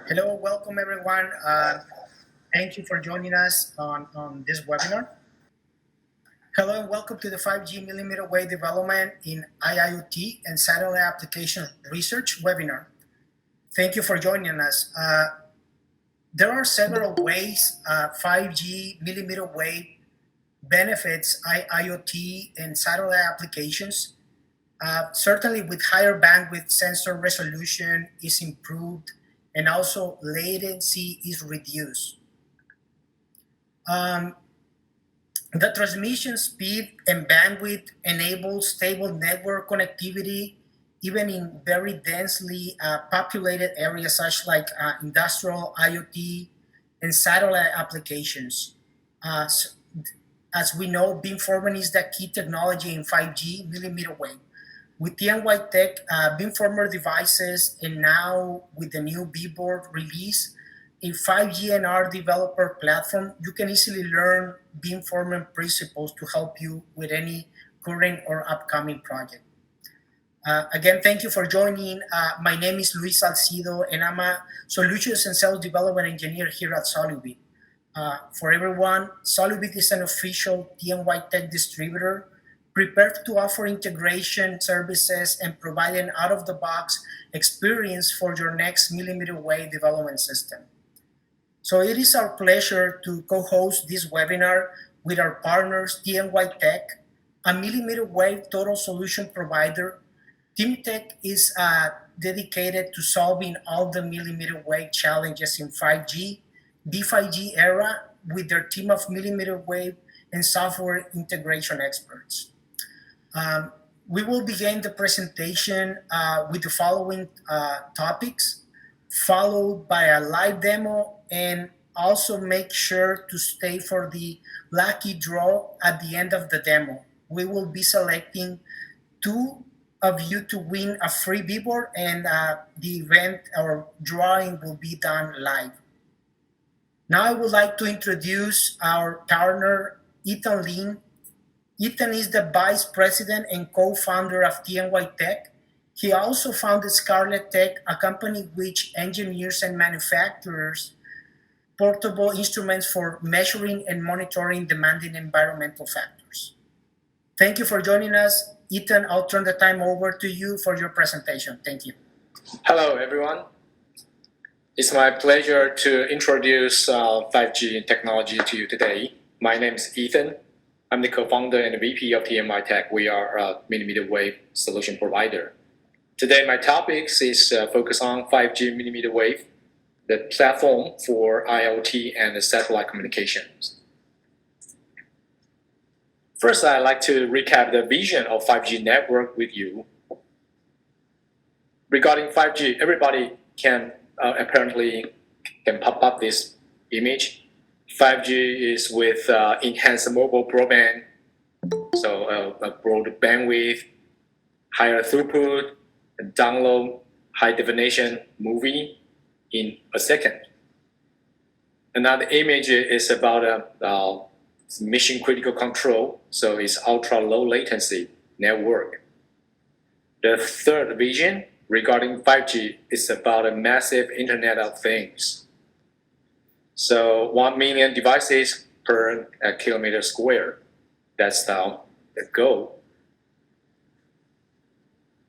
Hello, welcome everyone. Thank you for joining us on this webinar. Hello and welcome to the 5G millimeter wave development in IIoT and satellite application research webinar. Thank you for joining us. There are several ways 5G millimeter wave benefits IIoT and satellite applications. Certainly with higher bandwidth sensor resolution is improved and also latency is reduced. The transmission speed and bandwidth enables stable network connectivity even in very densely populated areas such like industrial IoT and satellite applications. As we know, beamforming is the key technology in 5G millimeter wave. With TMYTEK beamformer devices and now with the new B-board release, a 5G NR developer platform, you can easily learn beamforming principles to help you with any current or upcoming project. Again, thank you for joining. My name is Luis Salcido, and I'm a Solutions and Sales Development Engineer here at Solubit. For everyone, Solubit is an official TMYTEK distributor prepared to offer integration services and provide an out-of-the-box experience for your next millimeter wave development system. So it is our pleasure to co-host this webinar with our partners, TMYTEK, a millimeter wave total solution provider. TMYTEK is dedicated to solving all the millimeter wave challenges in 5G, B5G era with their team of millimeter wave and software integration experts. We will begin the presentation with the following topics, followed by a live demo, and also make sure to stay for the lucky draw at the end of the demo. We will be selecting two of you to win a free B-board, and the event or drawing will be done live. Now I would like to introduce our partner, Ethan Lin. Ethan is the vice president and co-founder of TMYTEK. He also founded Scarlet Tech, a company which engineers and manufactures portable instruments for measuring and monitoring demanding environmental factors. Thank you for joining us. Ethan, I'll turn the time over to you for your presentation. Thank you. Hello, everyone. It's my pleasure to introduce 5G technology to you today. My name is Ethan. I'm the co-founder and VP of TMYTEK. We are a millimeter wave solution provider. Today, my topics is focus on 5G millimeter wave, the platform for IoT and satellite communications. First, I'd like to recap the vision of 5G network with you. Regarding 5G, everybody can apparently can pop up this image. 5G is with enhanced mobile broadband, so a broad bandwidth, higher throughput, and download high definition movie in a second. Another image is about mission critical control, so it's ultra low latency network. The third vision regarding 5G is about a massive Internet of Things. So 1 million devices per kilometer square. That's the goal.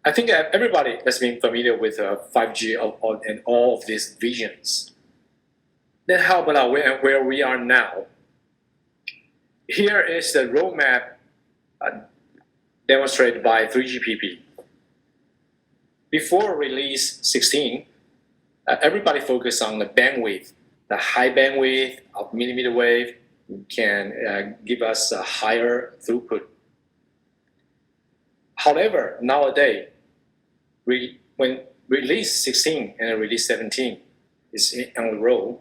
I think that everybody has been familiar with 5G and all of these visions. Then how about where we are now? Here is the roadmap demonstrated by 3GPP. Before release 16, everybody focused on the bandwidth. The high bandwidth of millimeter wave can give us a higher throughput. However, nowadays, when release 16 and release 17 is on the road,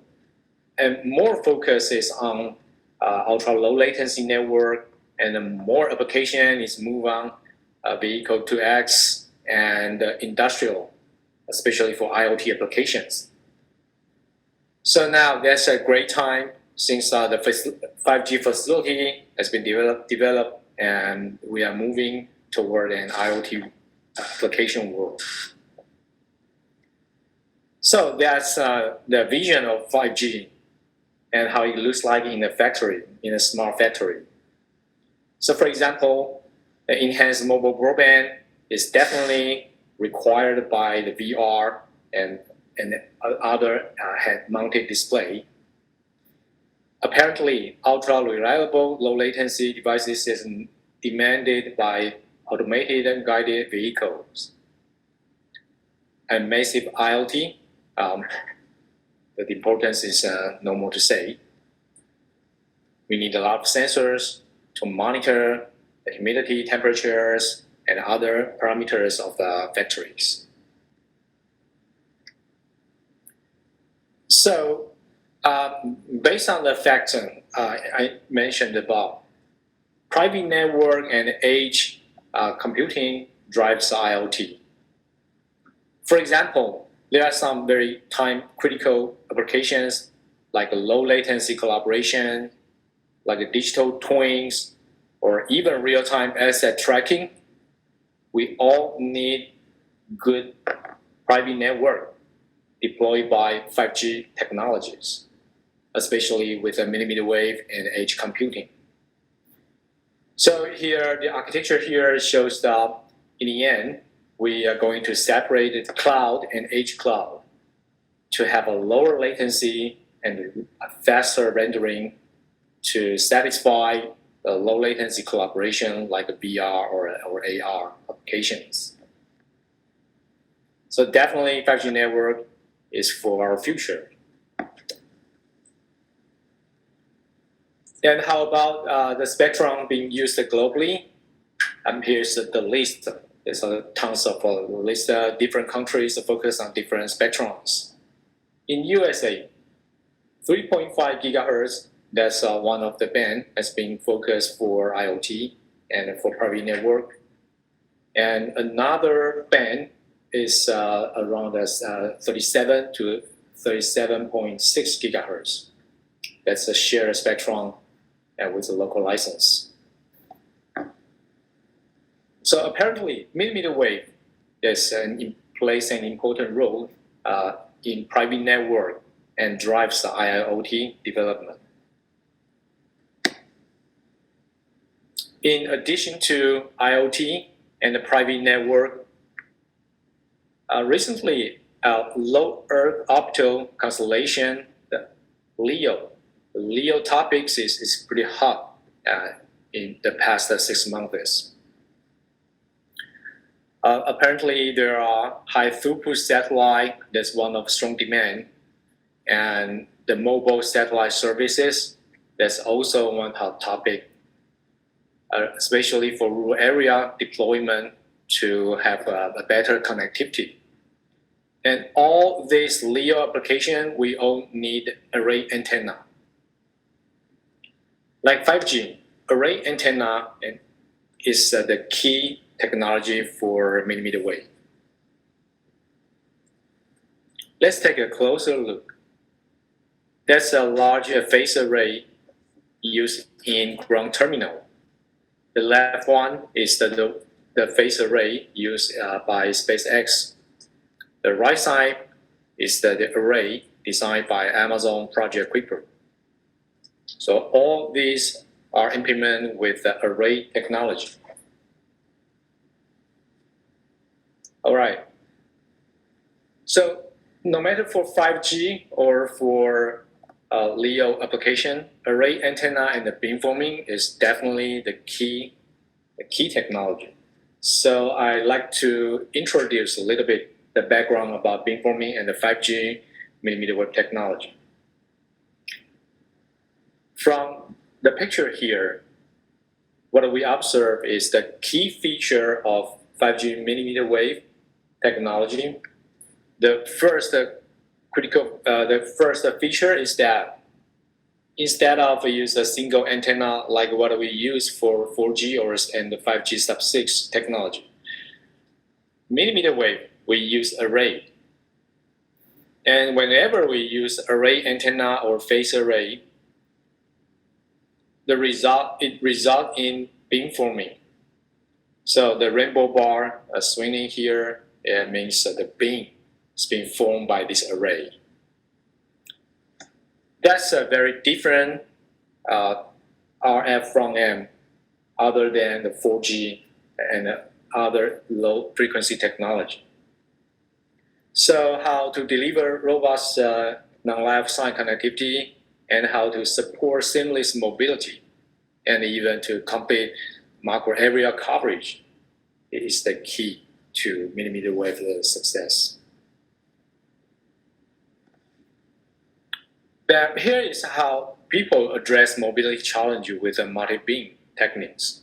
and more focus is on ultra low latency network, and more application is move on vehicle to X and industrial, especially for IoT applications. So now that's a great time since the 5G facility has been developed and we are moving toward an IoT application world. So that's the vision of 5G and how it looks like in a factory, in a smart factory. So for example, the enhanced mobile broadband is definitely required by the VR and other head-mounted display. Apparently, ultra-reliable, low-latency devices is demanded by automated and guided vehicles. And massive IoT, the importance is no more to say. We need a lot of sensors to monitor the humidity, temperatures, and other parameters of the factories. So, based on the facts I mentioned above, private network and edge computing drives IoT. For example, there are some very time-critical applications like low-latency collaboration, like digital twins, or even real-time asset tracking. We all need good private network deployed by 5G technologies, especially with a millimeter wave and edge computing. So here, the architecture here shows that in the end, we are going to separate the cloud and edge cloud to have a lower latency and a faster rendering to satisfy the low latency collaboration like VR or AR applications. So definitely 5G network is for our future. And how about the spectrum being used globally? Here's the list. There's tons of list different countries focus on different spectrums. In USA, 3.5 gigahertz, that's one of the band has been focused for IoT and for private network. And another band is around 37 to 37.6 gigahertz. That's a shared spectrum with a local license. So apparently, millimeter wave plays an important role in private network and drives the IIoT development. In addition to IoT and the private network, recently, low Earth optical constellation, the LEO topics is pretty hot in the past 6 months. Apparently, there are high throughput satellite. That's one of strong demand, and the mobile satellite services. That's also one hot topic, especially for rural area deployment to have a better connectivity. And all these LEO application, we all need array antenna. Like 5G, array antenna is the key technology for millimeter wave. Let's take a closer look. That's a large phase array used in ground terminal. The left one is the phase array used by SpaceX. The right side is the array designed by Amazon Project Kuiper. So all these are implemented with the array technology. All right. So no matter for 5G or for LEO application, array antenna and the beamforming is definitely the key technology. So I'd like to introduce a little bit the background about beamforming and the 5G millimeter wave technology. From the picture here, what we observe is the key feature of 5G millimeter wave technology. The first feature is that instead of use a single antenna like what we use for 4G and the 5G sub-6 technology, millimeter wave we use array. And whenever we use array antenna or phase array, it results in beamforming. So the rainbow bar swinging here means the beam. is being formed by this array. That's a very different RF front end other than the 4G and other low frequency technology. So how to deliver robust non-life sign connectivity and how to support seamless mobility and even to complete macro area coverage is the key to mmWave success. But here is how people address mobility challenge with multi-beam techniques.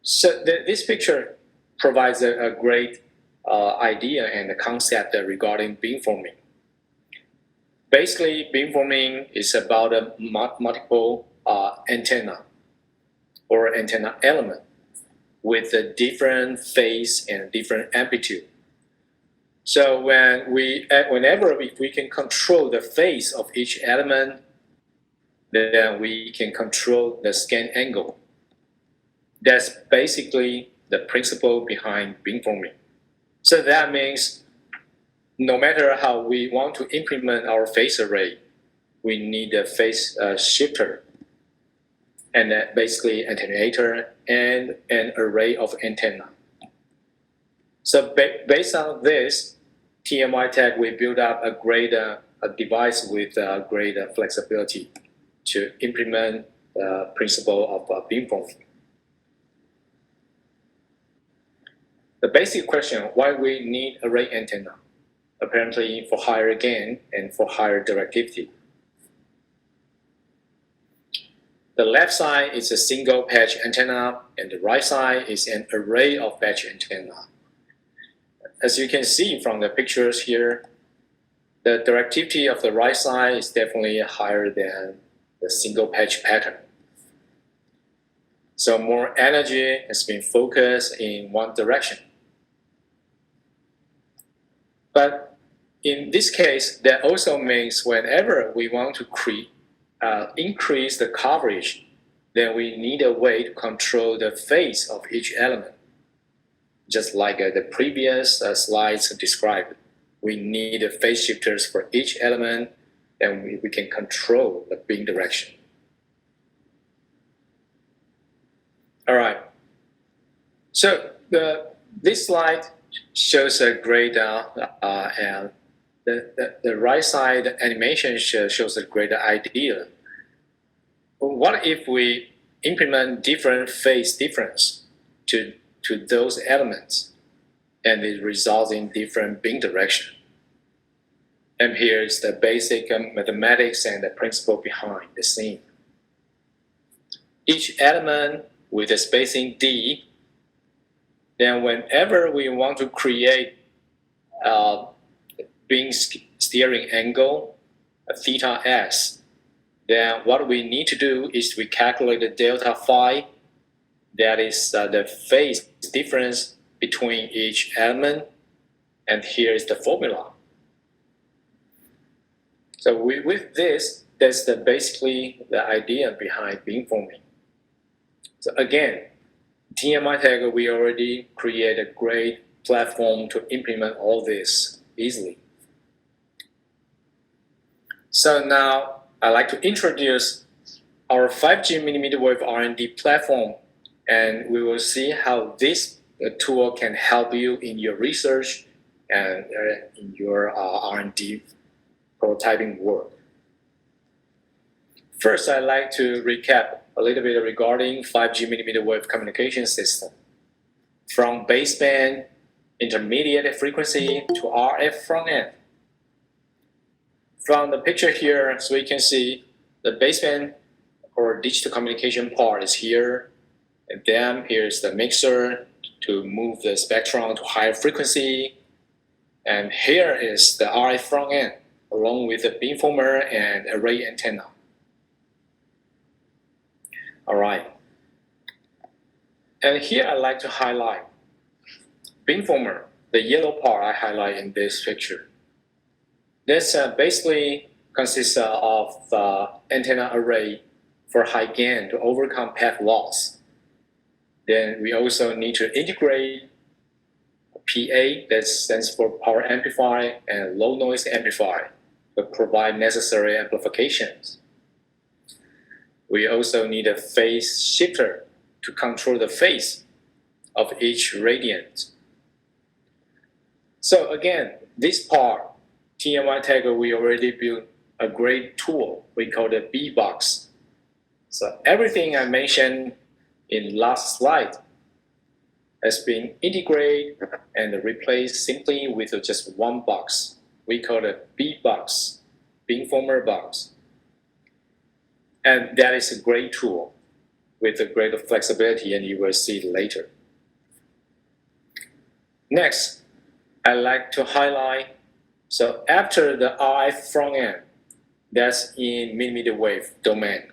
So this picture provides a great idea and a concept regarding beamforming. Basically, beamforming is about a multiple antenna or antenna element with a different phase and different amplitude. So whenever we can control the phase of each element, then we can control the scan angle. That's basically the principle behind beamforming. So that means no matter how we want to implement our phase array, we need a phase shifter and basically attenuator and an array of antenna. So based on this, TMYTEK, we built up a great device with great flexibility to implement the principle of beamforming. The basic question, why we need array antenna? Apparently for higher gain and for higher directivity. The left side is a single patch antenna and the right side is an array of patch antenna. As you can see from the pictures here, the directivity of the right side is definitely higher than the single patch pattern. So more energy has been focused in one direction. But in this case, that also means whenever we want to increase the coverage, then we need a way to control the phase of each element. Just like the previous slides described, we need phase shifters for each element, and we can control the beam direction. All right. So this slide shows a great, and the right side animation shows a great idea. What if we implement different phase difference to those elements, and it results in different beam direction? And here's the basic mathematics and the principle behind the scene. Each element with a spacing d, then whenever we want to create a beam steering angle, a theta s, then what we need to do is we calculate the delta phi, that is the phase difference between each element, and here is the formula. So with this, that's basically the idea behind beamforming. So again, TMYTEK, we already created a great platform to implement all this easily. So now I'd like to introduce our 5G mmWave R&D platform, and we will see how this tool can help you in your research and in your R&D prototyping work. First, I'd like to recap a little bit regarding 5G mmWave communication system. From baseband, intermediate frequency to RF front end. From the picture here, so we can see the baseband or digital communication part is here, and then here's the mixer to move the spectrum to higher frequency, and here is the RF front end along with the beamformer and array antenna. All right, and here I'd like to highlight beamformer, the yellow part I highlight in this picture. This basically consists of the antenna array for high gain to overcome path loss. Then we also need to integrate PA, that stands for power amplifier, and low noise amplifier to provide necessary amplifications. We also need a phase shifter to control the phase of each radiant. So again, this part, TMYTEK, we already built a great tool we call the B-Box. So everything I mentioned in last slide has been integrated and replaced simply with just one box. We call it B-Box, beamformer box. And that is a great tool with a greater flexibility, and you will see it later. Next, I'd like to highlight, so after the RF front end, that's in mmWave domain.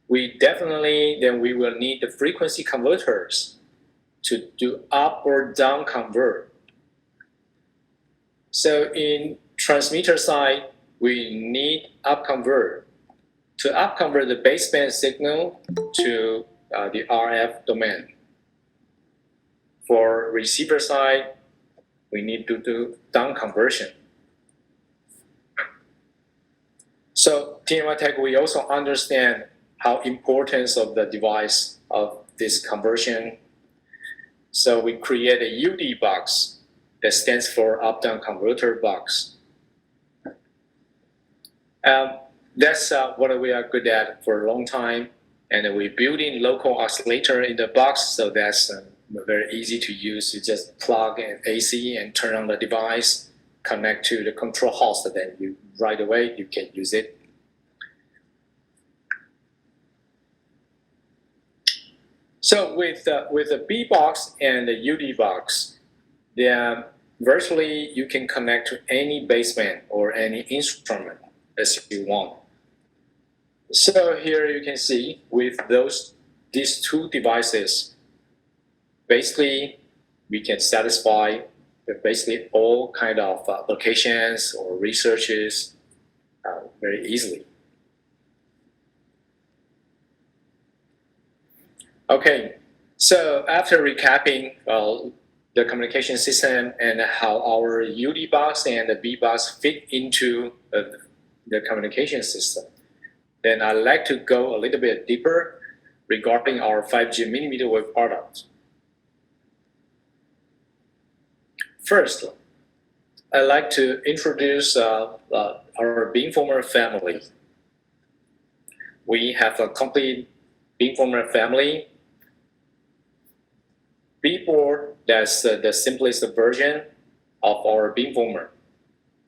We will need the frequency converters to do up or down convert. So in transmitter side, we need up convert to up convert the baseband signal to the RF domain. For receiver side, we need to do down conversion. So TMYTEK, we also understand how importance of the device of this conversion. So we create a UD box that stands for up-down converter box. That's what we are good at for a long time. And we build in local oscillator in the box, so that's very easy to use. You just plug an AC and turn on the device, connect to the control host, and then you right away you can use it. So with the B box and the UD box, then virtually you can connect to any baseband or any instrument as you want. So here you can see with these two devices, basically we can satisfy basically all kind of applications or researches very easily. Okay, so after recapping the communication system and how our UD box and the B box fit into the communication system, then I'd like to go a little bit deeper regarding our 5G mmWave product. First, I'd like to introduce our beamformer family. We have a complete beamformer family. B-board, that's the simplest version of our beamformer.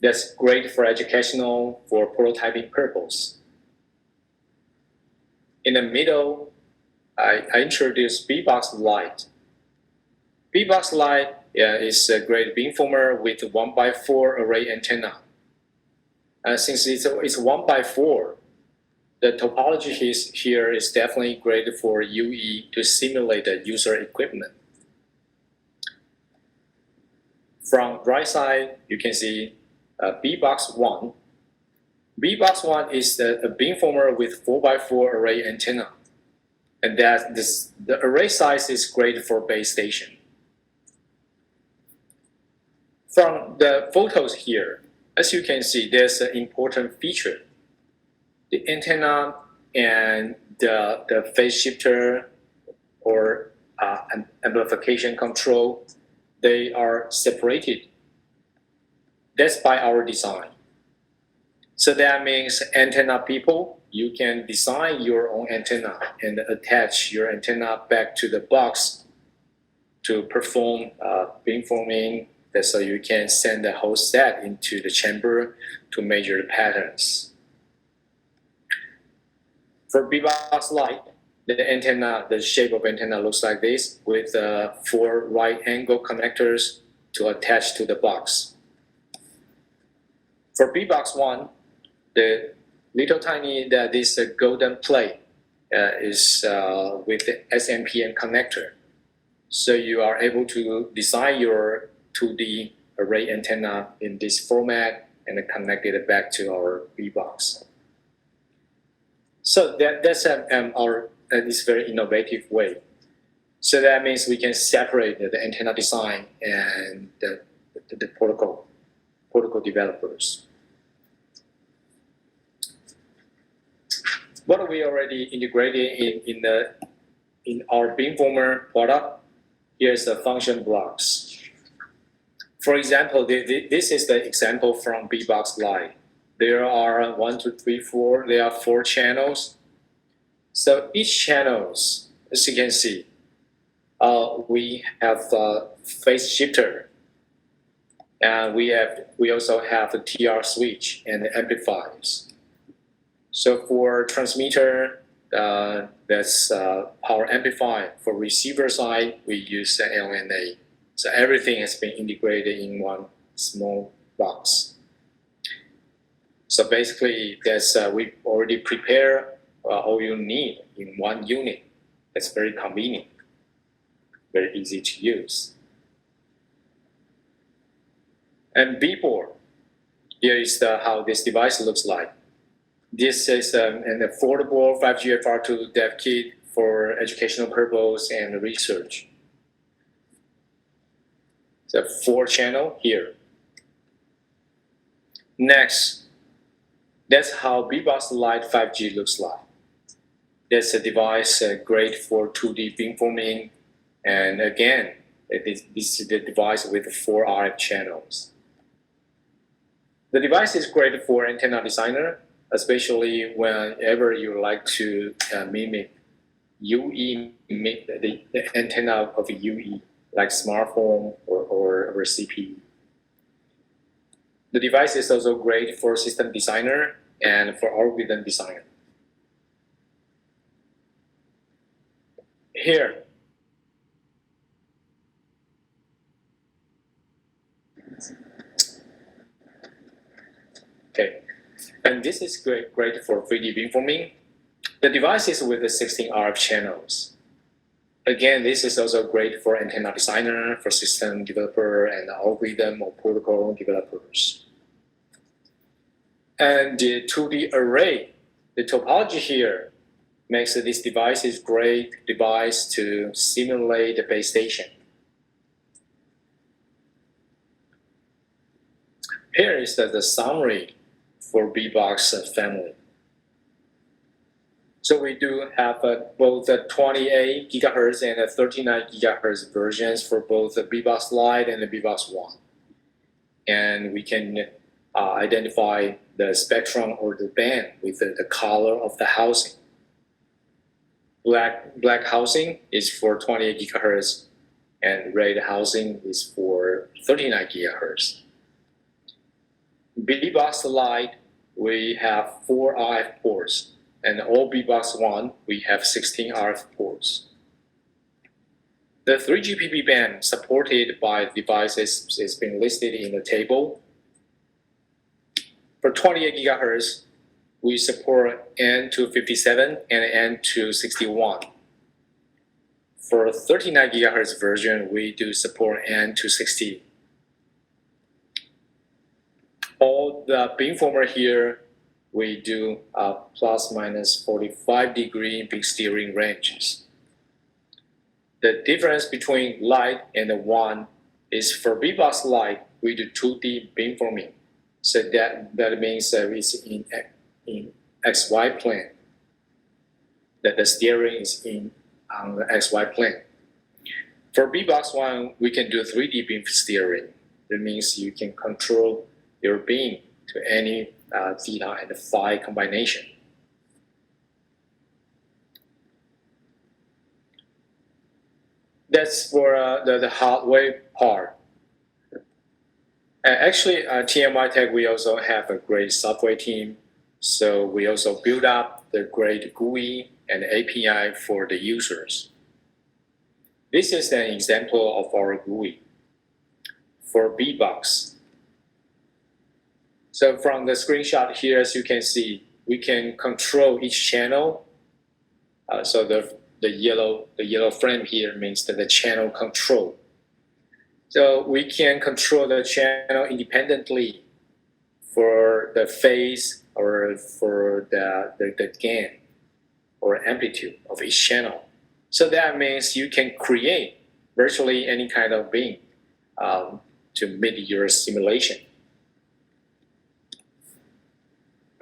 That's great for educational, for prototyping purpose. In the middle, I introduced B-Box Lite. B-Box Lite is a great beamformer with 1x4 array antenna. Since it's 1x4, the topology here is definitely great for UE to simulate the user equipment. From right side, you can see B-Box 1. B-Box 1 is a beamformer with 4x4 array antenna. And the array size is great for base station. From the photos here, as you can see, there's an important feature. The antenna and the phase shifter or amplification control, they are separated. That's by our design. So that means antenna people, you can design your own antenna and attach your antenna back to the box to perform beamforming. So you can send the whole set into the chamber to measure the patterns. For B-Box Lite, the antenna, the shape of antenna looks like this with 4 right angle connectors to attach to the box. For B-Box 1, the little tiny this golden plate is with the SMPN connector. So you are able to design your 2D array antenna in this format and connect it back to our B-Box. So that's our this very innovative way So that means we can separate the antenna design and the protocol developers. What we already integrated in our beamformer product, here's the function blocks. For example, this is the example from BBox Lite. There are 1, 2, 3, 4. There are 4 channels. So each channels, as you can see, we have a phase shifter, and we also have the TR switch and the amplifiers. So for transmitter, that's power amplifier. For receiver side, we use the LNA. So everything has been integrated in one small box. So basically, that's we already prepare all you need in one unit. That's very convenient, very easy to use. And B-board, here is how this device looks like. This is an affordable 5G FR2 dev kit for educational purpose and research. So 4 channel here. Next, that's how BBox Lite 5G looks like. That's a device great for 2D beamforming, and again, this is the device with 4 RF channels. The device is great for antenna designer, especially whenever you like to mimic UE, the antenna of a UE, like smartphone or CPU. The device is also great for system designer and for algorithm designer. Here, okay, and this is great for 3D beamforming. The device is with the 16 RF channels. Again, this is also great for antenna designer, for system developer, and algorithm or protocol developers. And the 2D array, the topology here makes this device a great device to simulate the base station. Here is the summary for BBox family. So we do have both the 28 gigahertz and the 39 gigahertz versions for both the BBox Lite and the BBox One. And we can identify the spectrum or the band with the color of the housing. Black housing is for 28 gigahertz, and red housing is for 39 gigahertz. BBox Lite, we have 4 RF ports, and all BBox One, we have 16 RF ports. The 3GPP band supported by devices is being listed in the table. For 28 gigahertz, we support N to 57 and N to 61. For 39 gigahertz version, we do support N to 60. All the beamformer here, we do plus minus 45-degree beam steering ranges. The difference between Lite and the One is for BBox Lite, we do 2D beamforming. So that means it's in XY plane, that the steering is on the XY plane. For BBox One, we can do 3D beam steering. That means you can control your beam to any theta and phi combination. That's for the hardware part. Actually, TMYTEK, we also have a great software team. So we also build up the great GUI and API for the users. This is an example of our GUI for BBox. So from the screenshot here, as you can see, we can control each channel. So the yellow frame here means that the channel control. So we can control the channel independently for the phase or for the gain or amplitude of each channel. So that means you can create virtually any kind of beam to meet your simulation.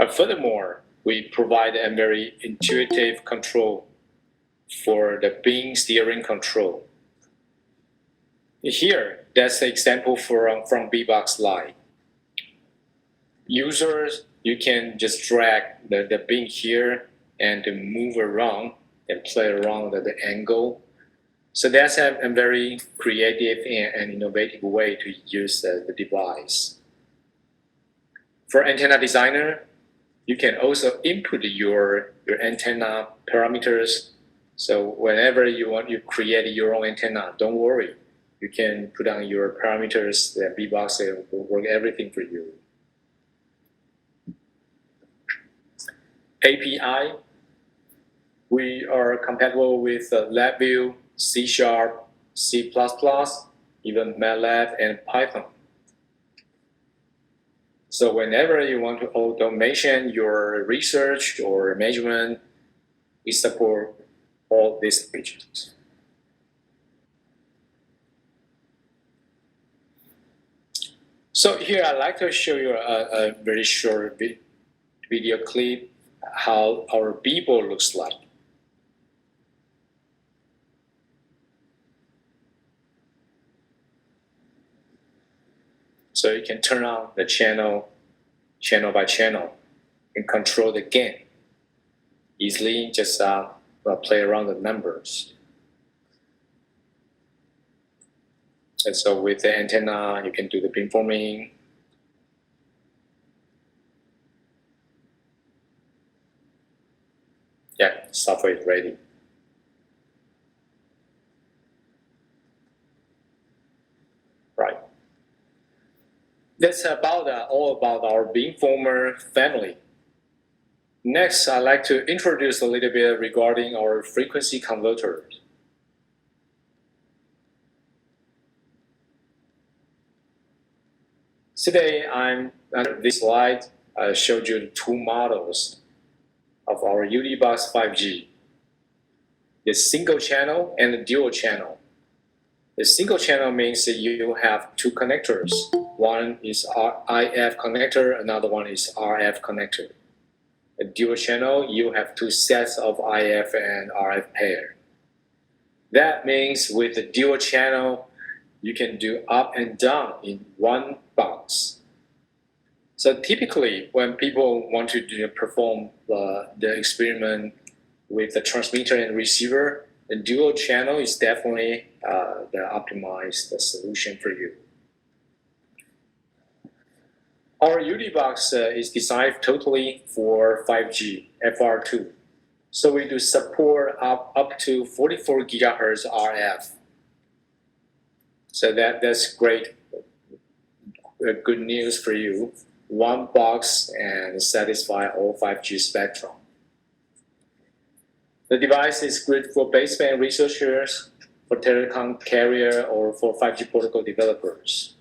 Furthermore, we provide a very intuitive control for the beam steering control. Here, that's the example from BBox Lite. Users, you can just drag the beam here and to move around and play around the angle. So that's a very creative and innovative way to use the device. For antenna designer, you can also input your antenna parameters. So whenever you create your own antenna, don't worry. You can put on your parameters, the BBox will work everything for you. API, we are compatible with LabVIEW, C#, C++, even MATLAB and Python. So whenever you want to automation your research or measurement, we support all these features. So here I'd like to show you a very short video clip how our beeple looks like. So you can turn on the channel by channel and control the gain easily, just play around the numbers. And so with the antenna, you can do the beamforming. Yeah, software is ready. Right. That's all about our beamformer family. Next, I'd like to introduce a little bit regarding our frequency converters. Today, on this slide, I showed you two models of our UDBox 5G. The single channel and the dual channel. The single channel means that you have two connectors. One is IF connector, another one is RF connector. A dual channel, you have two sets of IF and RF pair. That means with the dual channel, you can do up and down in one box. So typically, when people want to perform the experiment with the transmitter and receiver, the dual channel is definitely the optimized solution for you. Our UDBox is designed totally for 5G FR2. So we do support up to 44 gigahertz RF. So that's great, good news for you. One box and satisfy all 5G spectrum. The device is good for baseband researchers, for telecom carrier, or for 5G protocol developers.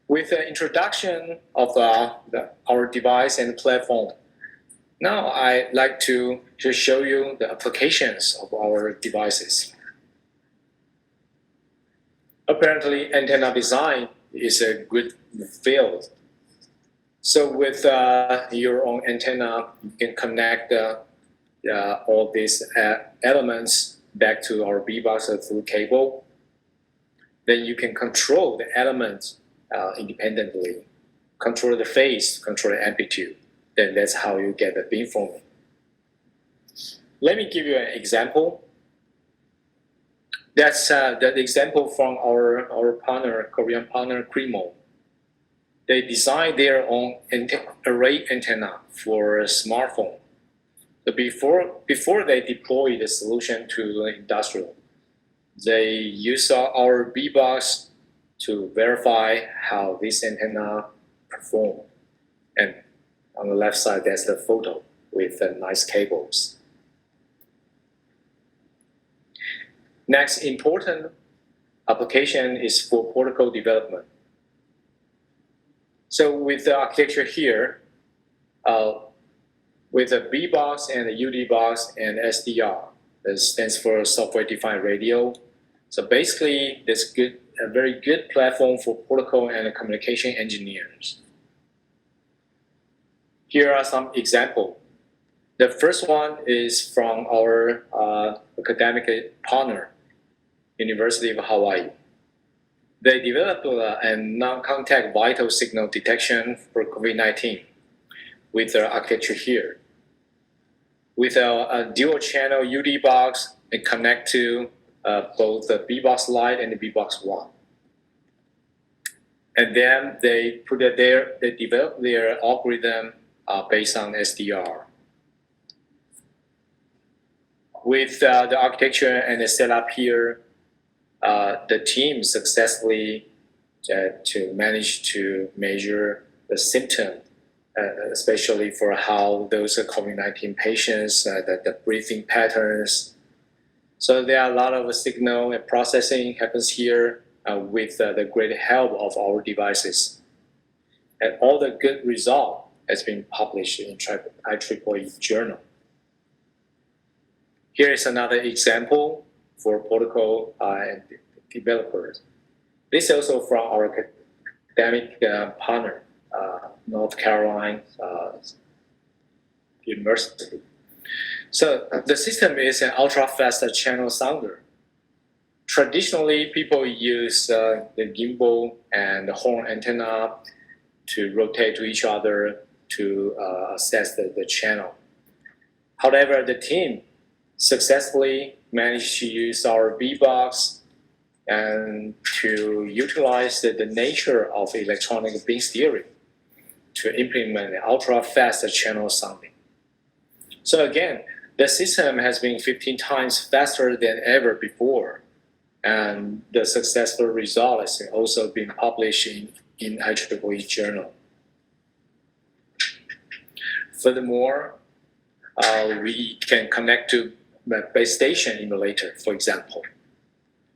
With the introduction of our device and platform, now I'd like to just show you the applications of our devices. Apparently, antenna design is a good field. So with your own antenna, you can connect all these elements back to our BBox through cable. Then you can control the elements independently, control the phase, control the amplitude. Then that's how you get the beamforming. Let me give you an example. That's the example from our partner, Korean partner, Krimo. They designed their own array antenna for a smartphone. But before they deploy the solution to the industrial, they use our BBox to verify how this antenna perform. And on the left side, that's the photo with the nice cables. Next important application is for protocol development. So with the architecture here, with a B box and a UD box and SDR. That stands for software-defined radio. So basically, that's a very good platform for protocol and communication engineers. Here are some examples. The first one is from our academic partner, University of Hawaii. They developed a non-contact vital signal detection for COVID-19 with their architecture here. With a dual channel UD box, and connect to both the B box Lite and the B box One. And then they developed their algorithm based on SDR. With the architecture and the setup here, the team successfully to manage to measure the symptom, especially for how those COVID-19 patients, the breathing patterns. So there are a lot of signal and processing happens here with the great help of our devices. And all the good result has been published in IIoT journal. Here is another example for protocol and developers. This is also from our academic partner, North Carolina University. So the system is an ultra-fast channel sounder. Traditionally, people use the gimbal and the horn antenna to rotate to each other to assess the channel. However, the team successfully managed to use our B-Box and to utilize the nature of electronic beam steering to implement the ultra-fast channel sounding. So again, the system has been 15 times faster than ever before, and the successful result has also been published in IIoT journal. Furthermore, we can connect to the base station emulator, for example.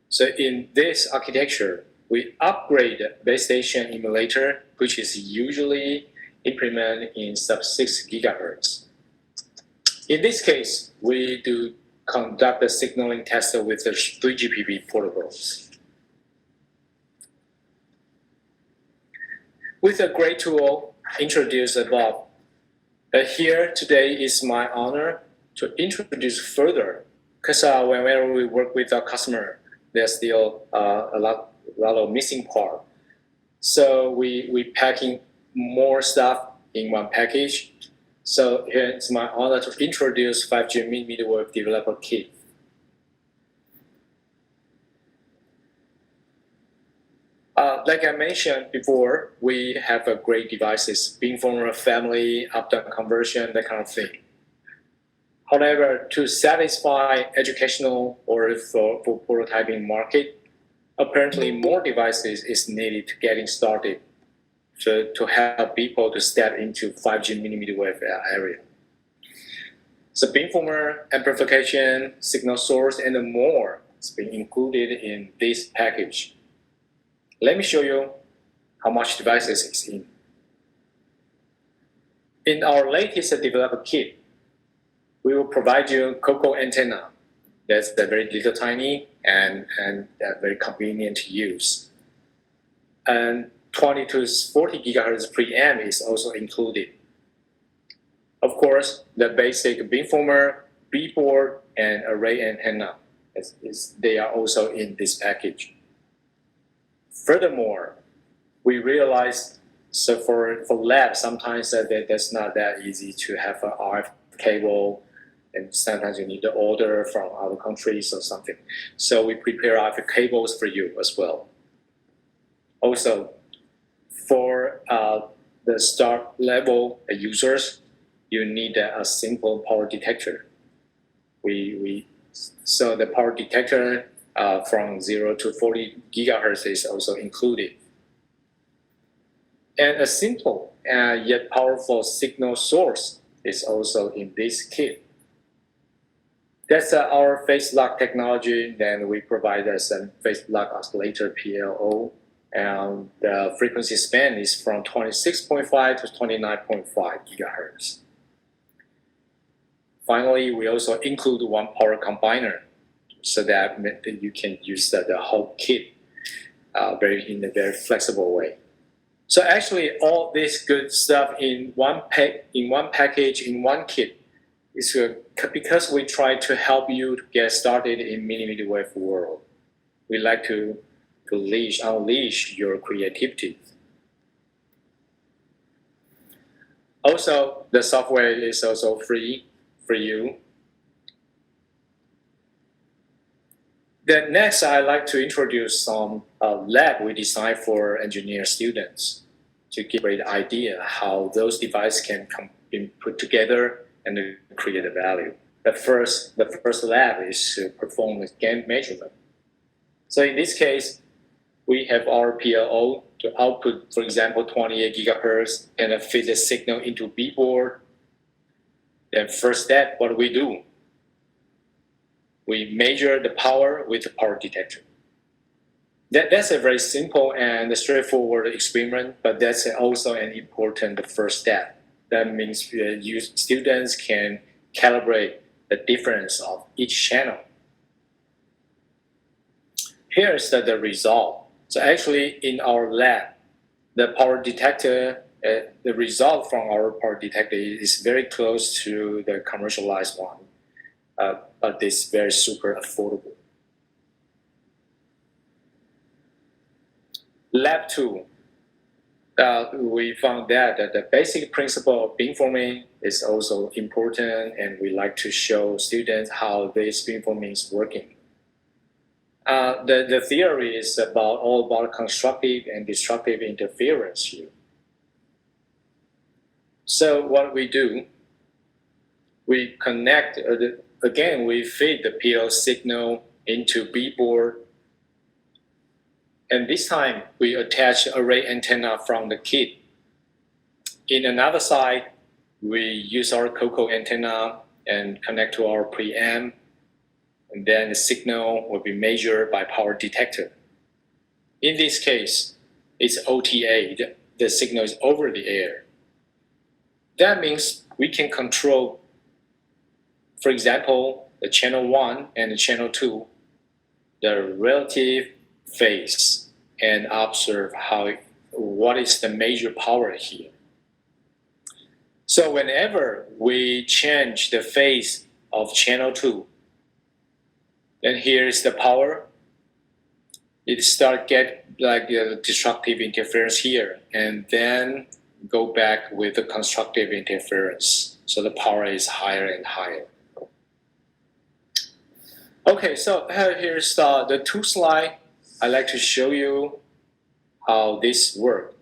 So in this architecture, we upgrade base station emulator, which is usually implemented in sub-6 gigahertz. In this case, we do conduct the signaling test with the 3GPP protocols. With a great tool introduced above, here today is my honor to introduce further, because whenever we work with our customer, there's still a lot of missing part. So we packing more stuff in one package. So here it's my honor to introduce 5G mmWave developer kit. Like I mentioned before, we have a great devices, beamformer family, up-down conversion, that kind of thing. However, to satisfy educational or for prototyping market, apparently more devices is needed to getting started to help people to step into 5G mmWave area. So beamformer, amplification, signal source, and more has been included in this package. Let me show you how much devices is in. In our latest developer kit, we will provide you Coco antenna. That's very little tiny and very convenient to use. And 20 to 40 gigahertz preamp is also included. Of course, the basic beamformer, B-board, and array antenna, they are also in this package. Furthermore, we realized, so for lab, sometimes that's not that easy to have an RF cable, and sometimes you need to order from other countries or something. So we prepare RF cables for you as well. Also, for the start level users, you need a simple power detector. So the power detector from 0 to 40 gigahertz is also included. And a simple yet powerful signal source is also in this kit. That's our phase lock technology. Then we provide us a phase lock oscillator PLO, and the frequency span is from 26.5 to 29.5 gigahertz. finally, we also include one power combiner so that you can use the whole kit in a very flexible way. So actually, all this good stuff in one package, in one kit, is because we try to help you to get started in mmWave world. We like to unleash your creativity. Also, the software is also free for you. Then next, I'd like to introduce some lab we designed for engineer students to give a great idea how those devices can be put together and create a value. The first lab is to perform the gain measurement. So in this case, we have our PLO to output, for example, 28 gigahertz and feed the signal into B board. Then first step, what do? We measure the power with the power detector. That's a very simple and straightforward experiment, but that's also an important first step. That means students can calibrate the difference of each channel. Here's the result. So actually, in our lab, the power detector, the result from our power detector is very close to the commercialized one, but it's very super affordable. Lab 2, we found that the basic principle of beamforming is also important, and we like to show students how this beamforming is working. The theory is all about constructive and destructive interference here. So what we do, we connect, again, we feed the PL signal into B board. And this time, we attach array antenna from the kit. In another side, we use our COCO antenna and connect to our preamp. And then the signal will be measured by power detector. In this case, it's OTA, the signal is over the air. That means we can control, for example, the channel 1 and the channel 2, the relative phase, and observe what is the major power here. So whenever we change the phase of channel 2, then here is the power. It start get like the destructive interference here, and then go back with the constructive interference. So the power is higher and higher. Okay, so here's the 2 slide. I'd like to show you how this works.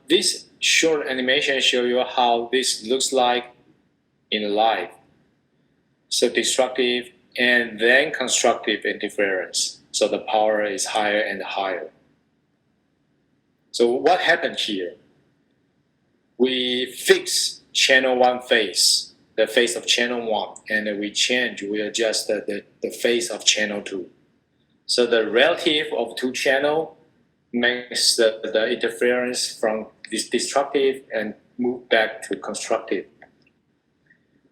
This short animation show you how this looks like in live. So destructive and then constructive interference. So the power is higher and higher. So what happened here? We fix channel 1 phase, the phase of channel 1, and we adjust the phase of channel 2. So the relative of 2 channel makes the interference from this destructive and move back to constructive.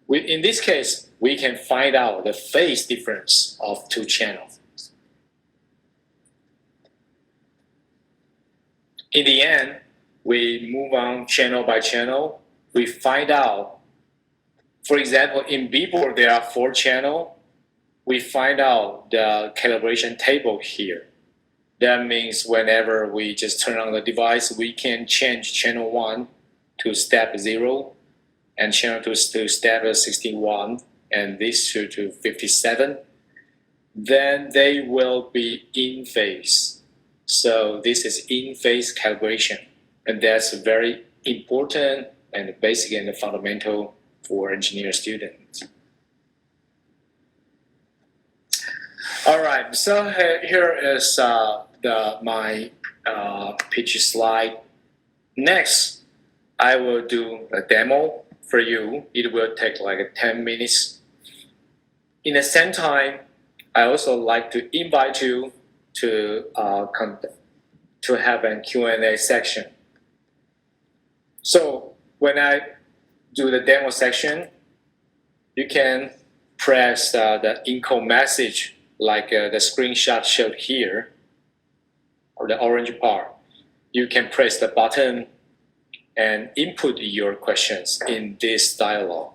In this case, we can find out the phase difference of 2 channels. In the end, we move on channel by channel. We find out, for example, in B board there are 4 channels. We find out the calibration table here. That means whenever we just turn on the device, we can change channel 1 to step 0, and channel 2 to step 61, and this to 57. Then they will be in phase. So this is in phase calibration, and that's very important and basic and fundamental for engineer students. All right, so here is my pitch slide. Next, I will do a demo for you. It will take like 10 minutes. In the same time, I also like to invite you to have a Q&A section. So when I do the demo section, you can press the encode message like the screenshot showed here, or the orange part. You can press the button and input your questions in this dialog.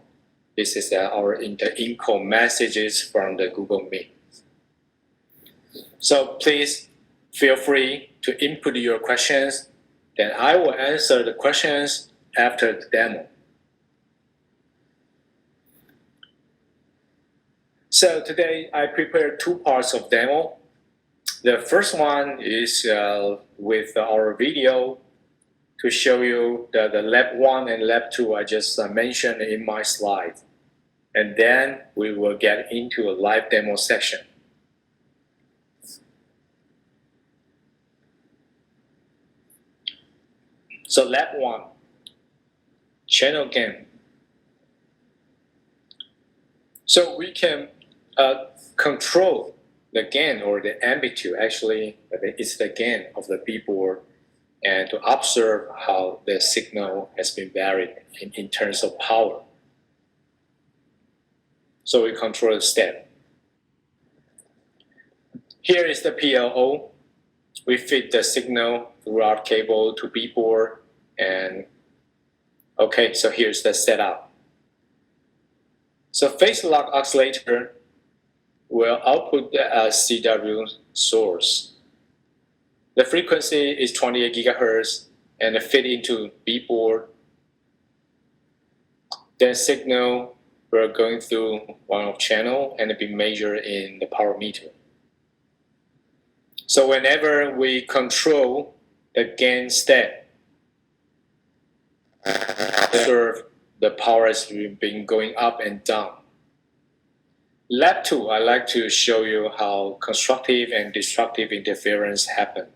This is the encode messages from the Google Meet. So please feel free to input your questions, then I will answer the questions after the demo. So today I prepared two parts of demo. The first one is with our video to show you the lab 1 and lab 2 I just mentioned in my slide. And then we will get into a live demo section. So lab 1, channel gain. So we can control the gain or the amplitude. Actually, it's the gain of the B-board, and to observe how the signal has been varied in terms of power. So we control the step. Here is the PLO. We feed the signal through our cable to B-board, and okay, so here's the setup. So phase lock oscillator will output the CW source. The frequency is 28 gigahertz and fit into B-board. Then signal will going through one of channel and be measured in the power meter. So whenever we control the gain step, observe the power has been going up and down. Lab 2, I like to show you how constructive and destructive interference happen.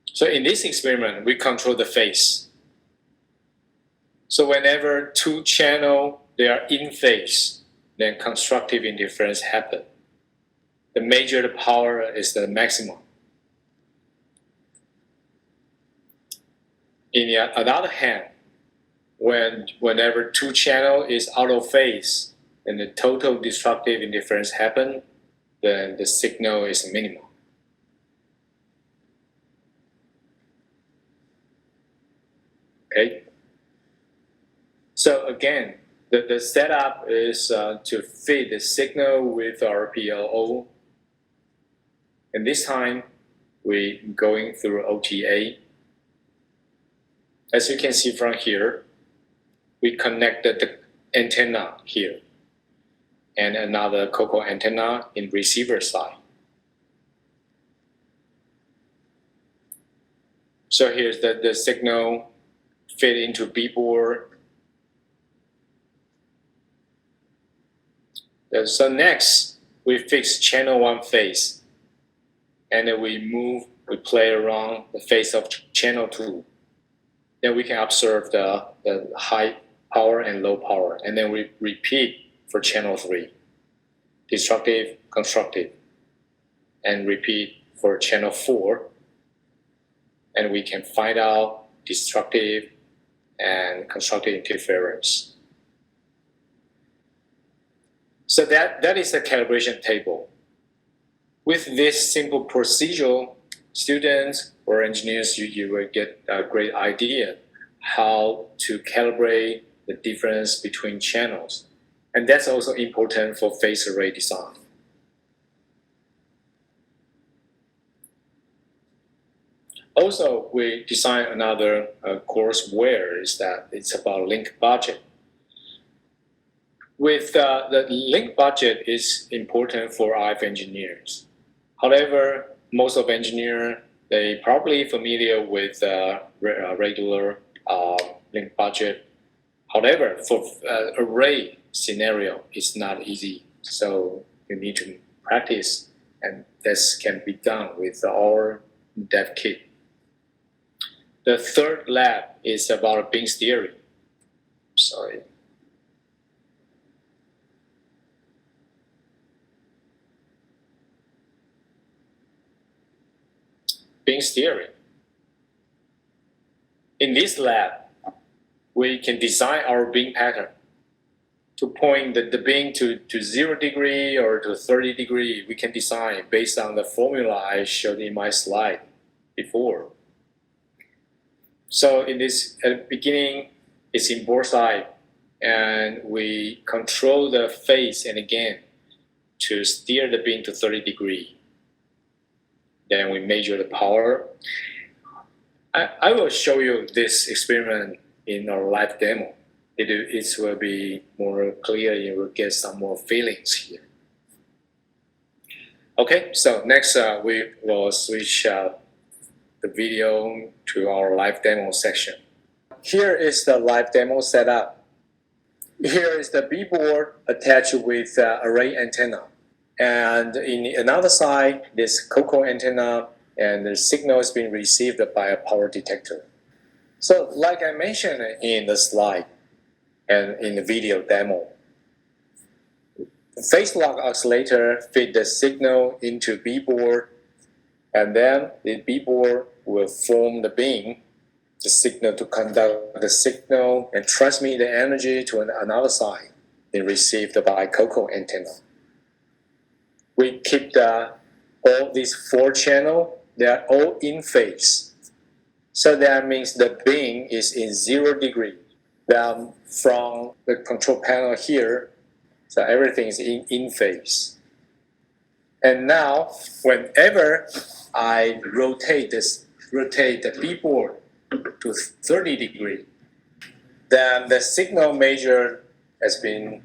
So in this experiment, we control the phase. So whenever two channels they are in phase, then constructive interference happen. The measured power is the maximum. In the other hand, whenever two channel is out of phase, then the total destructive interference happen, then the signal is minimal. Okay. So again, the setup is to feed the signal with our PLO. And this time, we're going through OTA. As you can see from here, we connected the antenna here and another COCO antenna in receiver side. So here's the signal fit into B-board. So next, we fix channel 1 phase. And then we play around the phase of channel 2. Then we can observe the high power and low power. And then we repeat for channel 3. Destructive, constructive. And repeat for channel 4. And we can find out destructive and constructive interference. So that is the calibration table. With this simple procedure, students or engineers, you will get a great idea how to calibrate the difference between channels. And that's also important for phase array design. Also, we design another course where is that it's about link budget. With the link budget is important for RF engineers. However, most of engineers, they probably familiar with regular link budget. However, for array scenario, it's not easy. So you need to practice, and this can be done with our dev kit. The third lab is about beam steering. Sorry. Beam steering. In this lab, we can design our beam pattern to point the beam to 0 degree or to 30 degree. We can design based on the formula I showed in my slide before. So in this, at the beginning, it's in both sides, and we control the phase and again to steer the beam to 30 degree. Then we measure the power. I will show you this experiment in our live demo. It will be more clear. You will get some more feelings here. Okay, so next we will switch the video to our live demo section. Here is the live demo setup. Here is the B-board attached with array antenna. And in another side, this COCO antenna, and the signal is being received by a power detector. So like I mentioned in the slide and in the video demo, the phase lock oscillator feed the signal into B-board, and then the B-board will form the beam, the signal to conduct the signal and transmit the energy to another side, then received by COCO antenna. We keep all these 4 channels, they are all in phase. So that means the beam is in 0 degree. Then from the control panel here, so everything is in phase. And now, whenever I rotate the B-board to 30 degree, then the signal measure has been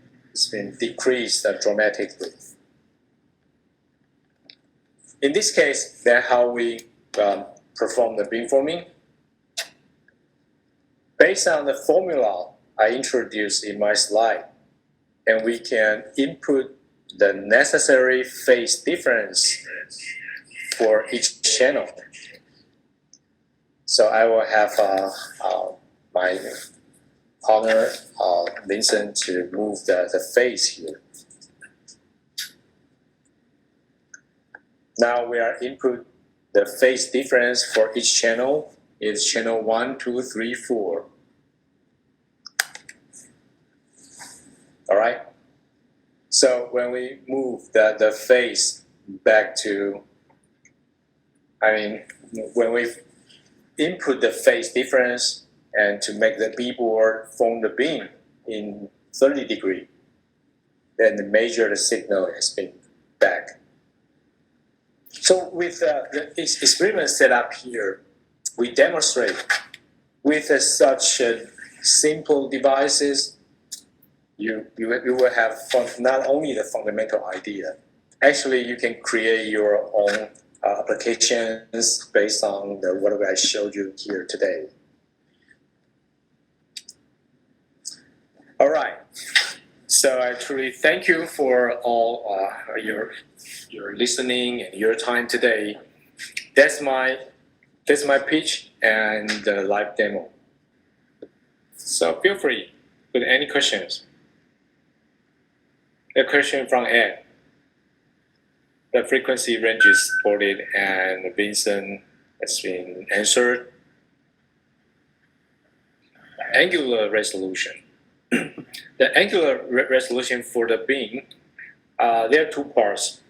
decreased dramatically. In this case, that's how we perform the beamforming. Based on the formula I introduced in my slide, and we can input the necessary phase difference for each channel. So I will have my partner Vincent to move the phase here. Now we are input the phase difference for each channel is channel 1, 2, 3, 4. All right. So when we move the phase back to, when we input the phase difference and to make the B-board form the beam in 30 degree, then the measure the signal has been back. So with the experiment set up here, we demonstrate with such simple devices, you will have not only the fundamental idea, actually you can create your own applications based on whatever I showed you here today. All right, so I truly thank you for all your listening and your time today. That's my pitch and the live demo. So feel free with any questions. A question from Ed. The frequency range is supported and Vincent has been answered. Angular resolution. The angular resolution for the beam, there are 2 parts.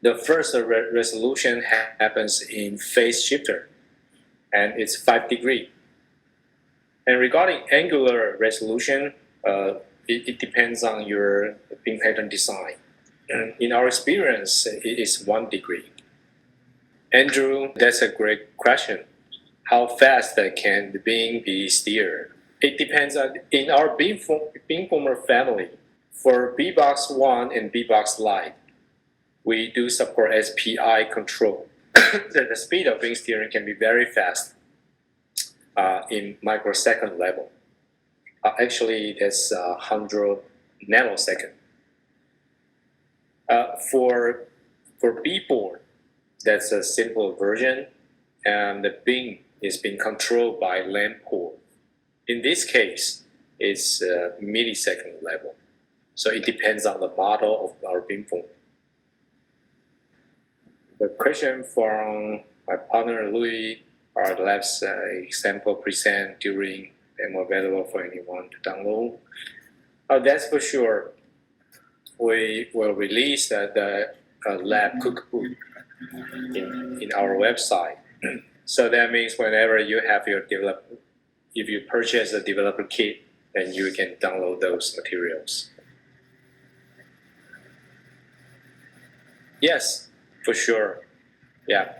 The first resolution happens in phase shifter, and it's 5 degree. And regarding angular resolution, it depends on your beam pattern design. And in our experience, it is 1 degree. Andrew, that's a great question. How fast can the beam be steered? It depends on, in our beamformer family, for B-Box 1 and B-Box Lite, we do support SPI control. The speed of beam steering can be very fast in microsecond level. Actually, that's 100 nanosecond. For B-board, that's a simple version, and the beam is being controlled by lamp port. In this case, it's millisecond level. So it depends on the model of our beamformer. The question from my partner Louis are the lab's example present during demo available for anyone to download. That's for sure. We will release the lab cookbook in our website. So that means whenever you have your if you purchase a developer kit, then you can download those materials. Yes, for sure. Yeah.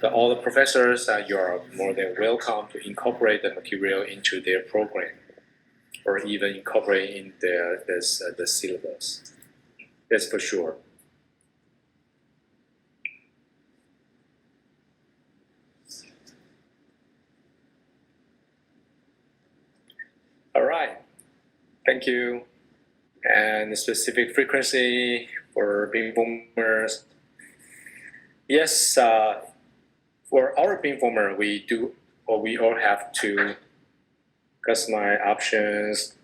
So all the professors, you are more than welcome to incorporate the material into their program, or even incorporate in the syllabus. That's for sure. All right. Thank you. And the specific frequency for beamformers. Yes, for our beamformer, we all have to customize options.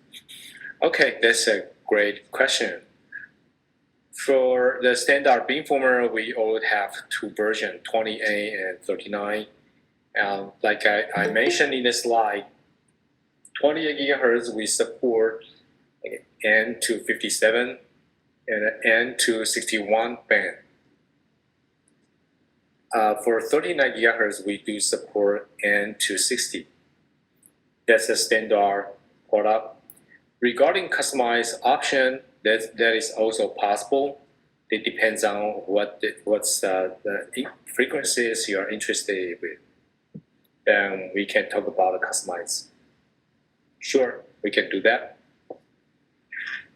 Okay, that's a great question. For the standard beamformer, we all have two versions, 28 and 39. Like I mentioned in the slide, 28 gigahertz we support N to 57 and N to 61 band. For 39 gigahertz, we do support N to 60. That's a standard product. Regarding customized option, that is also possible. It depends on what's the frequencies you are interested with. Then we can talk about the customized. Sure, we can do that.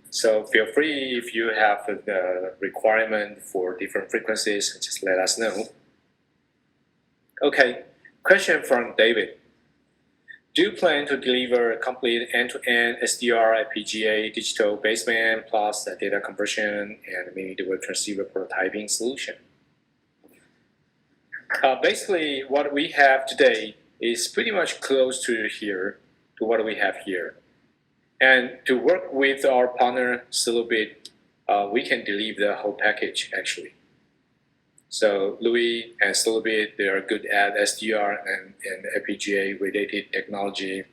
So feel free if you have the requirement for different frequencies, just let us know. Okay, question from David. Do you plan to deliver a complete end-to-end SDR FPGA digital baseband plus data conversion and mmWave transceiver prototyping solution? Basically, what we have today is pretty much close to what we have here. And to work with our partner Solubit, we can deliver the whole package actually. So Louis and Solubit, they are good at SDR and FPGA related technology.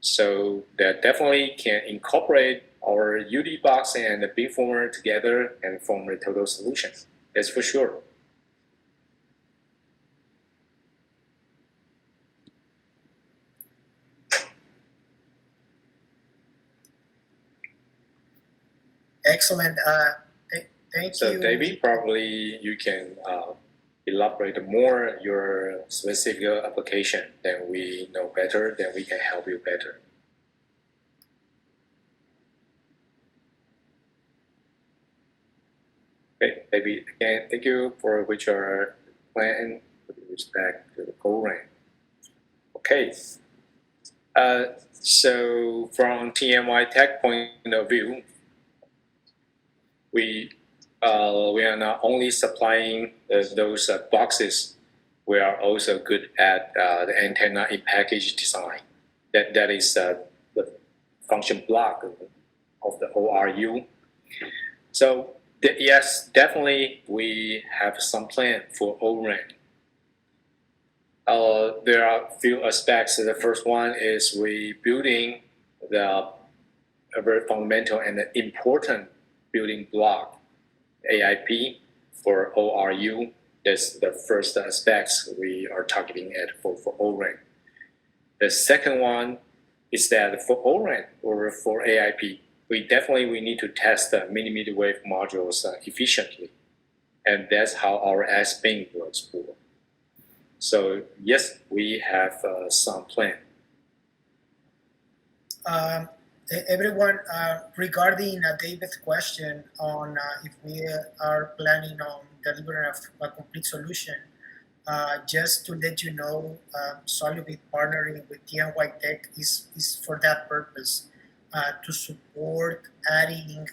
So they definitely can incorporate our UD box and the beamformer together and form a total solution. That's for sure. Excellent. Thank So you. David, probably you can elaborate more your specific application. Then we know better. Then we can help you better. Okay, David, again, thank you for which are plan with respect to the program. Okay. So from TMYTEK point of view, we are not only supplying those boxes, we are also good at the antenna in package design. That is the function block of the ORU. So yes, definitely we have some plan for O-RAN. There are a few aspects. The first one is we building a very fundamental and important building block, AIP for ORU. That's the first aspects we are targeting at for O-RAN. The second one is that for O-RAN or for AIP, we need to test the mmWave modules efficiently. And that's how our S-Beam works for. So yes, we have some plan. Everyone, regarding David's question on if we are planning on delivering a complete solution, just to let you know, Solubit partnering with TMYTEK is for that purpose, to support adding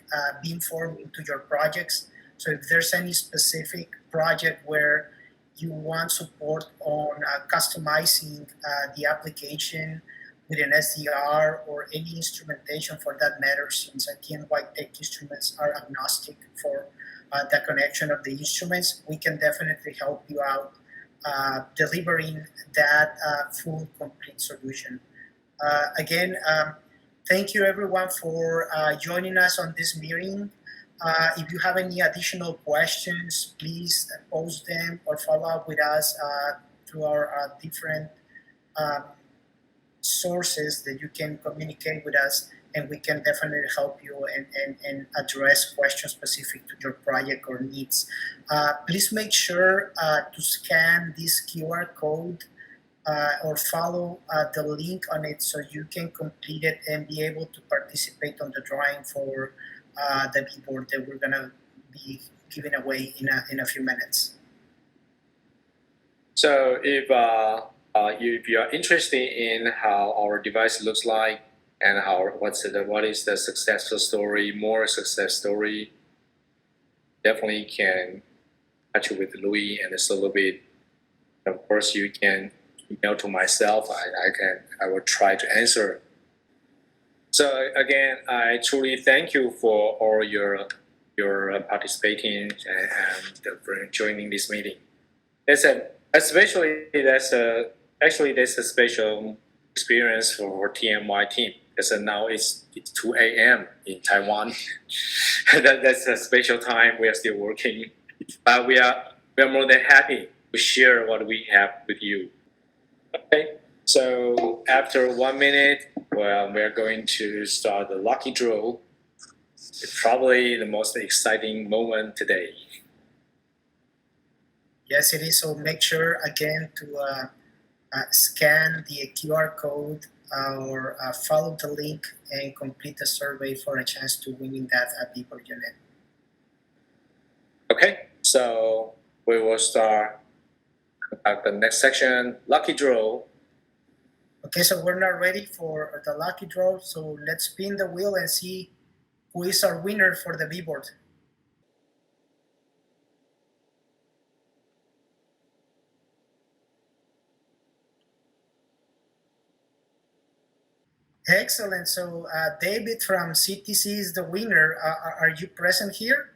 beamforming to your projects. So if there's any specific project where you want support on customizing the application with an SDR or any instrumentation for that matter, since TMYTEK instruments are agnostic for the connection of the instruments, we can definitely help you out delivering that full complete solution. Again, thank you everyone for joining us on this meeting. If you have any additional questions, please post them or follow up with us through our different um, sources that you can communicate with us, and we can definitely help you and address questions specific to your project or needs. Please make sure to scan this QR code or follow the link on it so you can complete it and be able to participate on the drawing for the billboard that we're gonna be giving away in a few minutes. So if you are interested in how our device looks like and what is the successful story, more success story, definitely can touch with Louis and the Solubit. Of course, you can email to myself. I will try to answer. So again, I truly thank you for all your participating and for joining this meeting. That's a special experience for TMY team. Because now it's 2 a.m. in Taiwan. That's a special time. We are still working, but we are more than happy to share what we have with you. Okay, so after 1 minute, well, we're going to start the lucky draw. It's probably the most exciting moment today. Yes, it is. So make sure again to scan the QR code or follow the link and complete the survey for a chance to winning that Beaver unit. Okay, so we will start at the next section, lucky draw. Okay, so we're now ready for the lucky draw. So let's spin the wheel and see who is our winner for the billboard. Excellent. So David from CTC is the winner. Are you present here?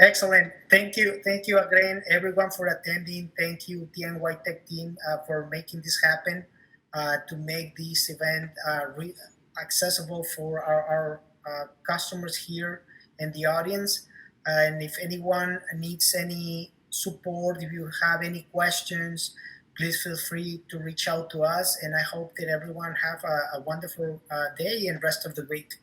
Excellent. Thank you. Thank you again, everyone, for attending. Thank you, TMYTEK team, for making this happen, to make this event accessible for our customers here and the audience. And if anyone needs any support, if you have any questions, please feel free to reach out to us. And I hope that everyone have a wonderful day and rest of the week.